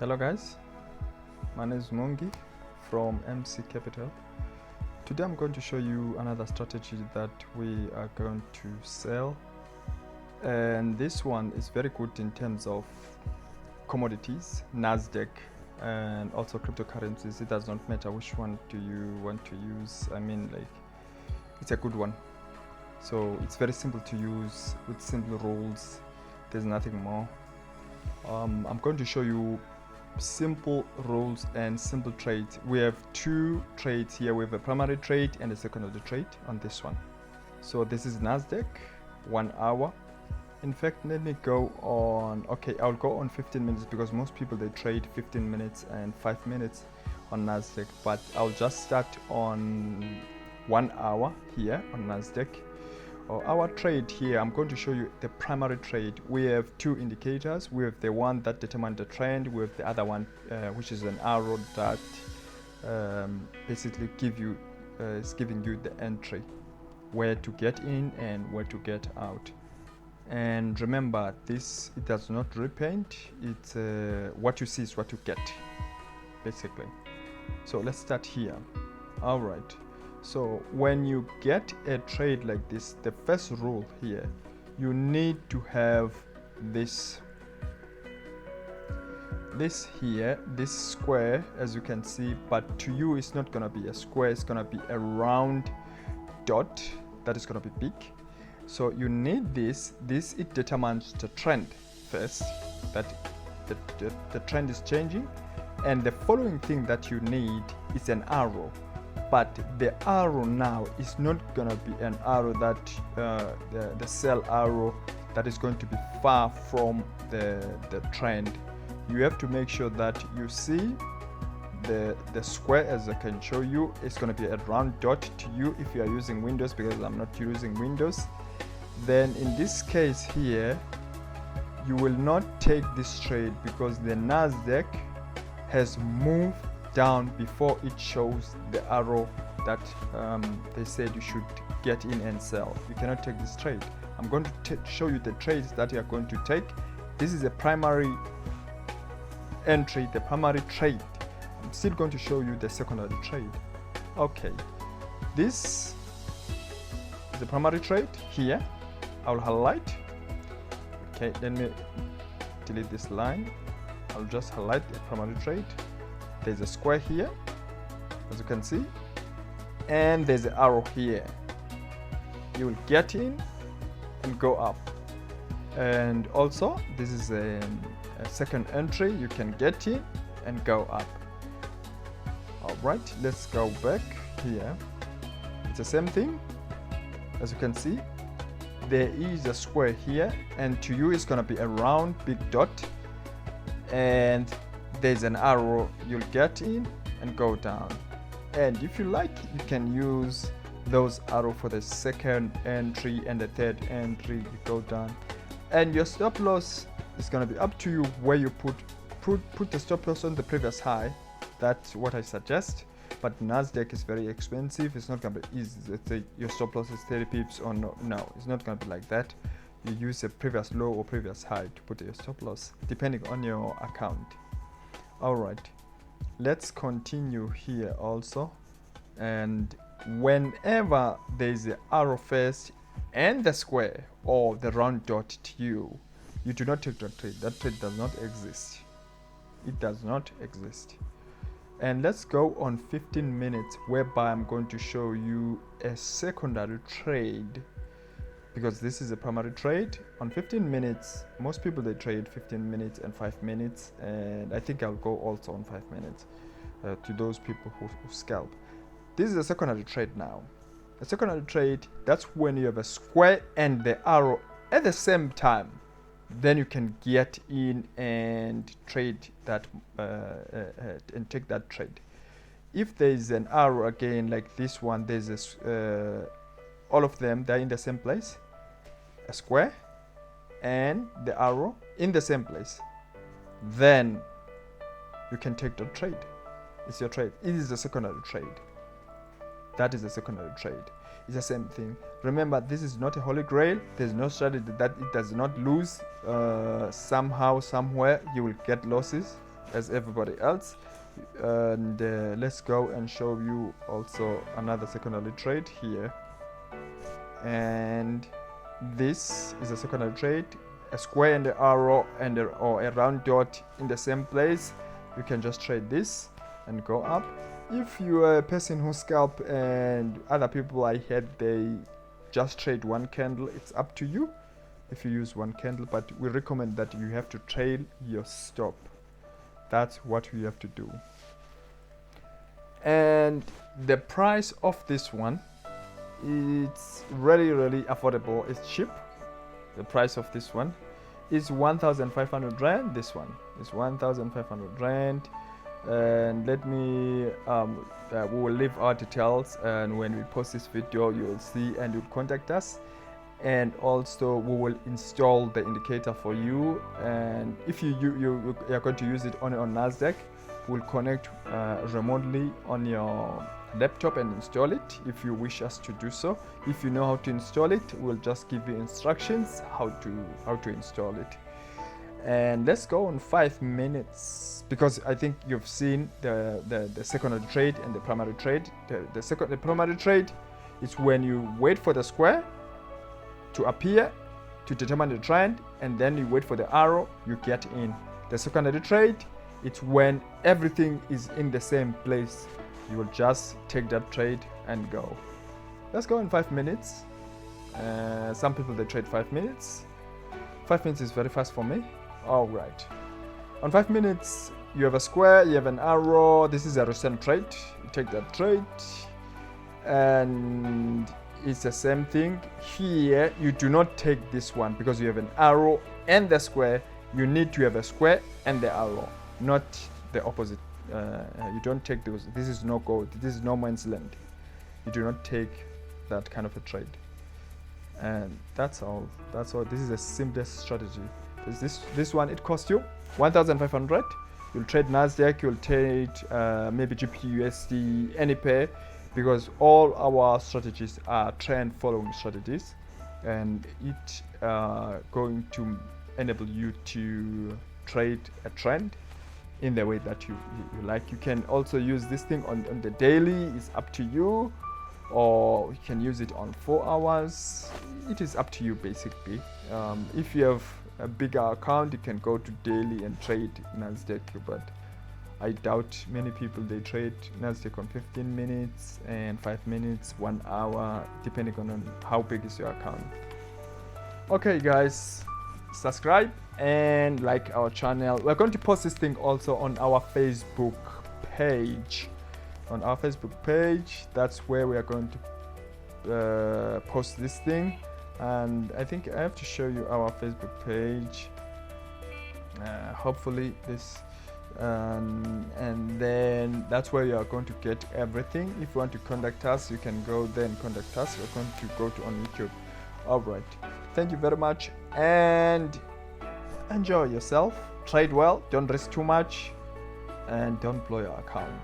Hello guys, my name is Mungi from MC Capital. Today I'm going to show you another strategy that we are going to sell, and this one is very good in terms of commodities, Nasdaq, and also cryptocurrencies. It does not matter which one do you want to use. It's a good one. So it's very simple to use with simple rules. There's nothing more. I'm going to show you simple rules and simple trades. We have two trades here. We have a primary trade and a secondary trade on this one. So this is Nasdaq 1 hour. In fact, let me go on, okay, I'll go on 15 minutes because most people they trade 15 minutes and 5 minutes on Nasdaq, but I'll just start on 1 hour here on Nasdaq. Our trade here, I'm going to show you the primary trade. We have two indicators. We have the one that determines the trend. We have the other one, which is an arrow that basically is giving you the entry, where to get in and where to get out. And remember, it does not repaint. It's what you see is what you get, basically. So let's start here. All right. So when you get a trade like this, the first rule here, you need to have this here, this square, as you can see, but to you it's not gonna be a square, it's gonna be a round dot that is gonna be big. So you need this. It determines the trend first, that the trend is changing, and the following thing that you need is an arrow. But the arrow now is not gonna be an arrow that the sell arrow that is going to be far from the trend. You have to make sure that you see the square, as I can show you. It's gonna be a round dot to you if you are using Windows, because I'm not using Windows. Then in this case here, you will not take this trade because the Nasdaq has moved down before it shows the arrow that they said you should get in and sell. You cannot take this trade. I'm going to show you the trades that you are going to take. This is a primary entry, the primary trade. I'm still going to show you the secondary trade. Okay, this is the primary trade here. I'll highlight. Okay, let me delete this line. I'll just highlight the primary trade. There's a square here, as you can see, and there's an arrow here. You will get in and go up. And also, this is a second entry. You can get in and go up. All right, let's go back here. It's the same thing. As you can see, there is a square here, and to you it's gonna be a round big dot, and there's an arrow. You'll get in and go down. And if you like, you can use those arrows for the second entry and the third entry. You go down, and your stop loss is going to be up to you where you put the stop loss on the previous high. That's what I suggest. But Nasdaq is very expensive. It's not going to be easy. Let's say your stop loss is 30 pips or no, it's not going to be like that. You use a previous low or previous high to put your stop loss, depending on your account. All right, let's continue here also. And whenever there's the arrow first and the square or the round dot to you, you do not take that trade. That trade does not exist. It does not exist. And let's go on 15 minutes, whereby I'm going to show you a secondary trade, because this is a primary trade. On 15 minutes, most people they trade 15 minutes and 5 minutes, and I think I'll go also on 5 minutes to those people who scalp. This is a secondary trade now. A secondary trade, that's when you have a square and the arrow at the same time. Then you can get in and trade that and take that trade. If there is an arrow again like this one, there's all of them, they're in the same place, a square and the arrow in the same place, then you can take the trade. It's your trade. It is a secondary trade. That is a secondary trade. It's the same thing. Remember, this is not a holy grail. There's no strategy that it does not lose. Somehow, somewhere, you will get losses. as everybody else. And let's go and show you also another secondary trade here. And this is a secondary trade, a square and an arrow and or a round dot in the same place. You can just trade this and go up. If you are a person who scalp, and other people I had they just trade one candle, it's up to you if you use one candle, but we recommend that you have to trail your stop. That's what you have to do. And the price of this one, it's really affordable. It's cheap. The price of this one is 1,500 rand. This one is 1,500 rand. And let me we will leave our details, and when we post this video you will see and you'll contact us. And also we will install the indicator for you, and if you are going to use it on Nasdaq, we'll connect remotely on your laptop and install it if you wish us to do so. If you know how to install it, we'll just give you instructions how to install it. And let's go on 5 minutes, because I think you've seen the secondary trade and the primary trade. The primary trade is when you wait for the square to appear to determine the trend, and then you wait for the arrow, you get in. The secondary trade, it's when everything is in the same place. You will just take that trade and go. Let's go in 5 minutes. Some people they trade 5 minutes. 5 minutes is very fast for me. All right. On 5 minutes, you have a square, you have an arrow. This is a recent trade. You take that trade, and it's the same thing here. You do not take this one because you have an arrow and the square. You need to have a square and the arrow, not the opposite. You don't take those. This is no gold. This is no man's land. You do not take that kind of a trade. And that's all. This is the simplest strategy. This one, it costs you 1,500. You'll trade Nasdaq, you'll trade maybe GPUSD, any pair, because all our strategies are trend following strategies, and it going to enable you to trade a trend in the way that you like. You can also use this thing on the daily. It's up to you, or you can use it on 4 hours. It is up to you basically. If you have a bigger account, you can go to daily and trade Nasdaq, but I doubt many people they trade Nasdaq on 15 minutes and 5 minutes, 1 hour, depending on how big is your account. Okay guys, subscribe and like our channel. We're going to post this thing also on our Facebook page. On our Facebook page, that's where we are going to post this thing. And I think I have to show you our Facebook page. Hopefully this, and then that's where you are going to get everything. If you want to contact us, you can go there and contact us. We're going to go to on YouTube. All right, thank you very much, and enjoy yourself. Trade well, don't risk too much, and don't blow your account.